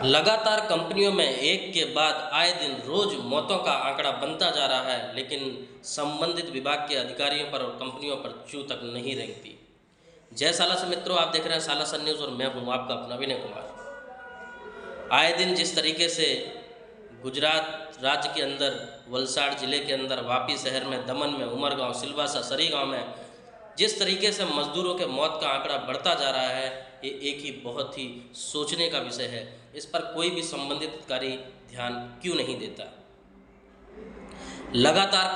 लगातार कंपनियों में एक के बाद आए दिन रोज मौतों का आंकड़ा बनता जा रहा है, लेकिन संबंधित विभाग के अधिकारियों पर और कंपनियों पर चूं तक नहीं रेंगती। जय सालासर मित्रों, आप देख रहे हैं सालासर न्यूज़ और मैं हूं आपका अपना विनय कुमार। आए दिन जिस तरीके से गुजरात राज्य के अंदर, वलसाड़ जिले के अंदर, वापी शहर में, दमन में, उमरगांव, सिलवासा, सरीगांव में जिस तरीके से मजदूरों के मौत का आंकड़ा बढ़ता जा रहा है, ये एक ही बहुत ही सोचने का विषय है। इस पर कोई भी संबंधित अधिकारी ध्यान क्यों नहीं देता। लगातार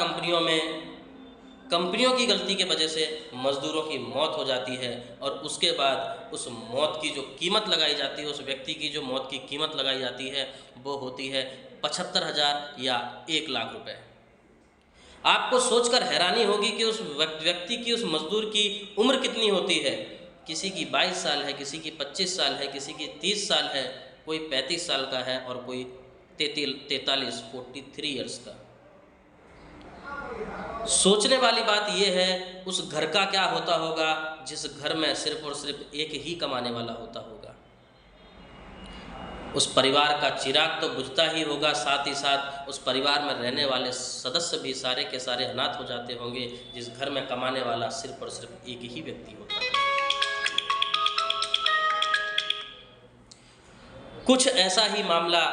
कंपनियों की गलती के वजह से मजदूरों की मौत हो जाती है और उसके बाद उस मौत की जो कीमत लगाई जाती है, उस व्यक्ति की जो मौत की कीमत लगाई जाती है, वो होती है 75,000 या 1 लाख रुपए। आपको सोचकर हैरानी होगी कि उस व्यक्ति की, उस मजदूर की उम्र कितनी होती है। किसी की 22 साल है, किसी की 25 साल है, किसी की 30 साल है, कोई 35 साल का है और कोई 43 ईयर्स का। सोचने वाली बात यह है, उस घर का क्या होता होगा जिस घर में सिर्फ और सिर्फ एक ही कमाने वाला होता होगा। उस परिवार का चिराग तो बुझता ही होगा, साथ ही साथ उस परिवार में रहने वाले सदस्य भी सारे के सारे अनाथ हो जाते होंगे, जिस घर में कमाने वाला सिर्फ और सिर्फ एक ही व्यक्ति होता है। कुछ ऐसा ही मामला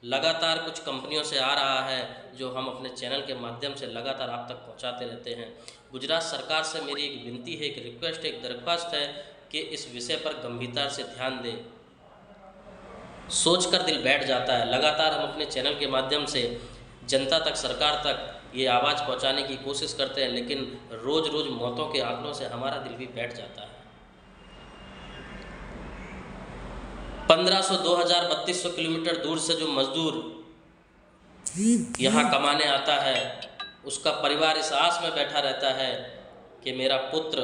लगातार कुछ कंपनियों से आ रहा है, जो हम अपने चैनल के माध्यम से लगातार आप तक पहुंचाते रहते हैं। गुजरात सरकार से मेरी एक विनती है, एक रिक्वेस्ट है, एक दरख्वास्त है कि इस विषय पर गंभीरता से ध्यान दें। सोचकर दिल बैठ जाता है। लगातार हम अपने चैनल के माध्यम से जनता तक, सरकार तक ये आवाज़ पहुंचाने की कोशिश करते हैं, लेकिन रोज़ रोज़ मौतों के आंकड़ों से हमारा दिल भी बैठ जाता है। 1500, 2000, 3200 किलोमीटर दूर से जो मजदूर यहाँ कमाने आता है, उसका परिवार इस आस में बैठा रहता है कि मेरा पुत्र,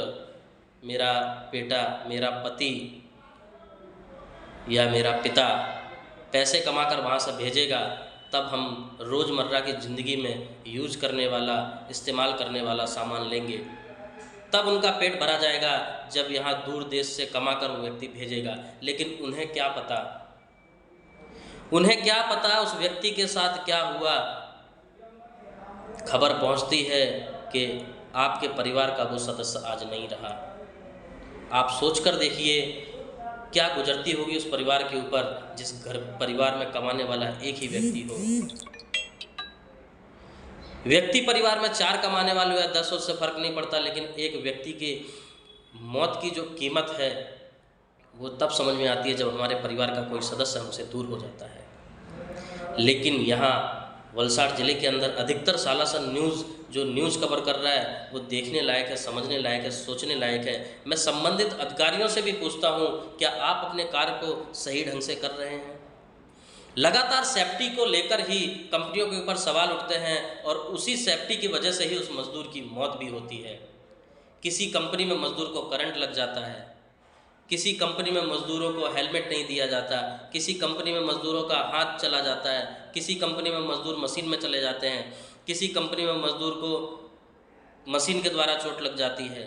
मेरा बेटा, मेरा पति या मेरा पिता पैसे कमाकर वहाँ से भेजेगा, तब हम रोज़मर्रा की ज़िंदगी में यूज करने वाला, इस्तेमाल करने वाला सामान लेंगे, तब उनका पेट भरा जाएगा जब यहाँ दूर देश से कमाकर वो व्यक्ति भेजेगा। लेकिन उन्हें क्या पता उस व्यक्ति के साथ क्या हुआ। खबर पहुँचती है कि आपके परिवार का वो सदस्य आज नहीं रहा। आप सोचकर देखिए क्या गुजरती होगी उस परिवार के ऊपर, जिस परिवार में कमाने वाला एक ही व्यक्ति हो। व्यक्ति परिवार में 4 कमाने वाले या 10, उससे फर्क नहीं पड़ता, लेकिन एक व्यक्ति के मौत की जो कीमत है वो तब समझ में आती है जब हमारे परिवार का कोई सदस्य हमसे दूर हो जाता है। लेकिन यहाँ वलसाड़ जिले के अंदर अधिकतर सालासर न्यूज़ जो न्यूज़ कवर कर रहा है, वो देखने लायक है, समझने लायक है, सोचने लायक है। मैं संबंधित अधिकारियों से भी पूछता हूँ, क्या आप अपने कार्य को सही ढंग से कर रहे हैं। लगातार सेफ्टी को लेकर ही कंपनियों के ऊपर सवाल उठते हैं और उसी सेफ्टी की वजह से ही उस मजदूर की मौत भी होती है। किसी कंपनी में मजदूर को करंट लग जाता है, किसी कंपनी में मजदूरों को हेलमेट नहीं दिया जाता, किसी कंपनी में मजदूरों का हाथ चला जाता है, किसी कंपनी में मजदूर मशीन में चले जाते हैं, किसी कंपनी में मजदूर को मशीन के द्वारा चोट लग जाती है।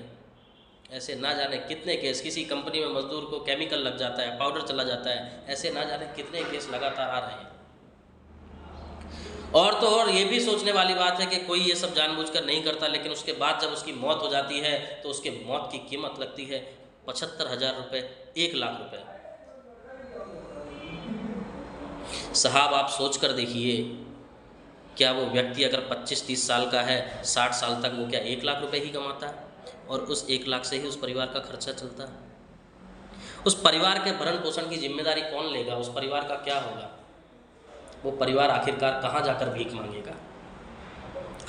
ऐसे ना जाने कितने केस, किसी कंपनी में मजदूर को केमिकल लग जाता है, पाउडर चला जाता है, ऐसे ना जाने कितने केस लगातार आ रहे हैं। और तो और ये भी सोचने वाली बात है कि कोई ये सब जानबूझकर नहीं करता, लेकिन उसके बाद जब उसकी मौत हो जाती है तो उसके मौत की कीमत लगती है 75,000 रुपये, 1 लाख रुपए। साहब आप सोच कर देखिए, क्या वो व्यक्ति अगर 25-30 साल का है, 60 साल तक, वो क्या 1 लाख रुपए ही कमाता है और उस 1 लाख से ही उस परिवार का खर्चा चलता है। उस परिवार के भरण पोषण की जिम्मेदारी कौन लेगा। उस परिवार का क्या होगा। वो परिवार आखिरकार कहाँ जाकर भीख मांगेगा।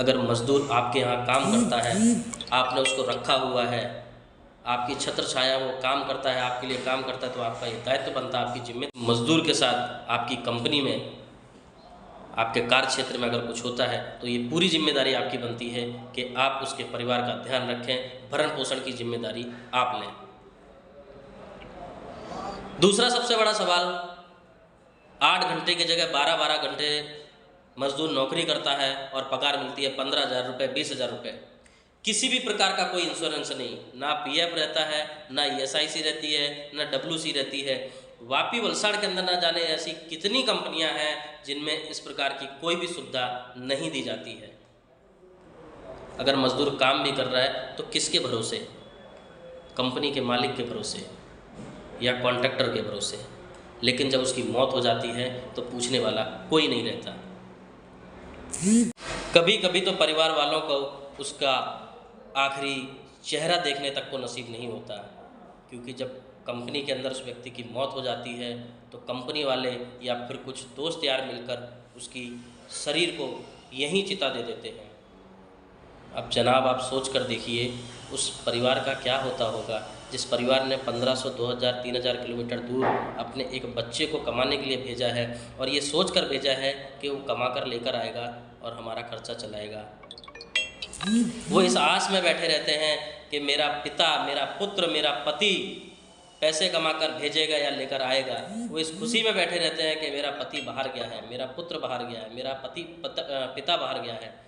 अगर मजदूर आपके यहाँ काम करता है, आपने उसको रखा हुआ है, आपकी छत्र छाया वो काम करता है, आपके लिए काम करता है, तो आपका ये दायित्व बनता है, आपकी जिम्मेदारी। मजदूर के साथ आपकी कंपनी में, आपके कार्य क्षेत्र में अगर कुछ होता है तो ये पूरी जिम्मेदारी आपकी बनती है कि आप उसके परिवार का ध्यान रखें, भरण पोषण की जिम्मेदारी आप लें। दूसरा सबसे बड़ा सवाल, 8 घंटे की जगह 12-12 घंटे मजदूर नौकरी करता है और पगार मिलती है 15,000 रुपये, 20,000 रुपये। किसी भी प्रकार का कोई इंश्योरेंस नहीं, ना पीएफ रहता है, ना ईएसआईसी रहती है, ना डब्ल्यूसी रहती है, वापी वलसाड़ के अंदर ना जाने ऐसी कितनी कंपनियां हैं जिनमें इस प्रकार की कोई भी सुविधा नहीं दी जाती है। अगर मजदूर काम भी कर रहा है तो किसके भरोसे? कंपनी के मालिक के भरोसे या कॉन्ट्रैक्टर के भरोसे। लेकिन जब उसकी मौत हो जाती है तो पूछने वाला कोई नहीं रहता। कभी कभी तो परिवार वालों को उसका आखिरी चेहरा देखने तक को नसीब नहीं होता, क्योंकि जब कंपनी के अंदर उस व्यक्ति की मौत हो जाती है तो कंपनी वाले या फिर कुछ दोस्त यार मिलकर उसकी शरीर को यहीं चिता दे देते हैं। अब जनाब आप सोच कर देखिए उस परिवार का क्या होता होगा जिस परिवार ने 1500, 2000, 3000 किलोमीटर दूर अपने एक बच्चे को कमाने के लिए भेजा है और ये सोच कर भेजा है कि वो कमा कर लेकर आएगा और हमारा खर्चा चलाएगा। वो इस आस में बैठे रहते हैं कि मेरा पिता, मेरा पुत्र, मेरा पति पैसे कमा कर भेजेगा या लेकर आएगा। वो इस खुशी में बैठे रहते हैं कि मेरा पति बाहर गया है, मेरा पुत्र बाहर गया है, मेरा पिता बाहर गया है।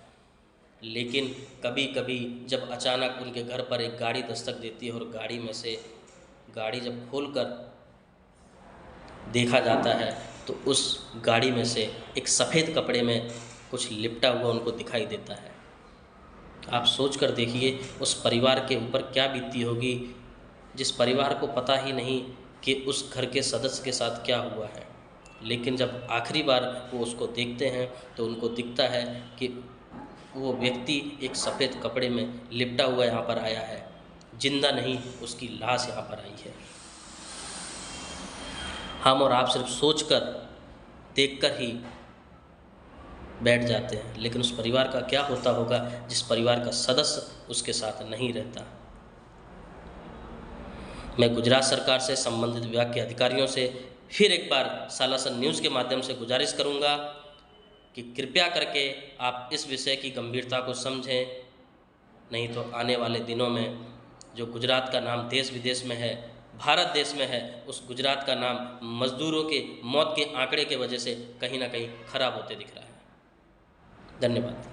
लेकिन कभी कभी जब अचानक उनके घर पर एक गाड़ी दस्तक देती है और गाड़ी में से गाड़ी जब खोलकर देखा जाता है तो उस गाड़ी में से एक सफ़ेद कपड़े में कुछ लिपटा हुआ उनको दिखाई देता है। आप सोच कर देखिए उस परिवार के ऊपर क्या बीतती होगी, जिस परिवार को पता ही नहीं कि उस घर के सदस्य के साथ क्या हुआ है। लेकिन जब आखिरी बार वो उसको देखते हैं तो उनको दिखता है कि वो व्यक्ति एक सफ़ेद कपड़े में लिपटा हुआ यहाँ पर आया है, जिंदा नहीं, उसकी लाश यहाँ पर आई है। हम और आप सिर्फ सोचकर, देखकर ही बैठ जाते हैं, लेकिन उस परिवार का क्या होता होगा जिस परिवार का सदस्य उसके साथ नहीं रहता। मैं गुजरात सरकार से, संबंधित विभाग के अधिकारियों से फिर एक बार सालासन न्यूज़ के माध्यम से गुजारिश करूंगा कि कृपया करके आप इस विषय की गंभीरता को समझें, नहीं तो आने वाले दिनों में जो गुजरात का नाम देश विदेश में है, भारत देश में है, उस गुजरात का नाम मजदूरों के मौत के आंकड़े के वजह से कहीं ना कहीं खराब होते दिख रहा है। धन्यवाद।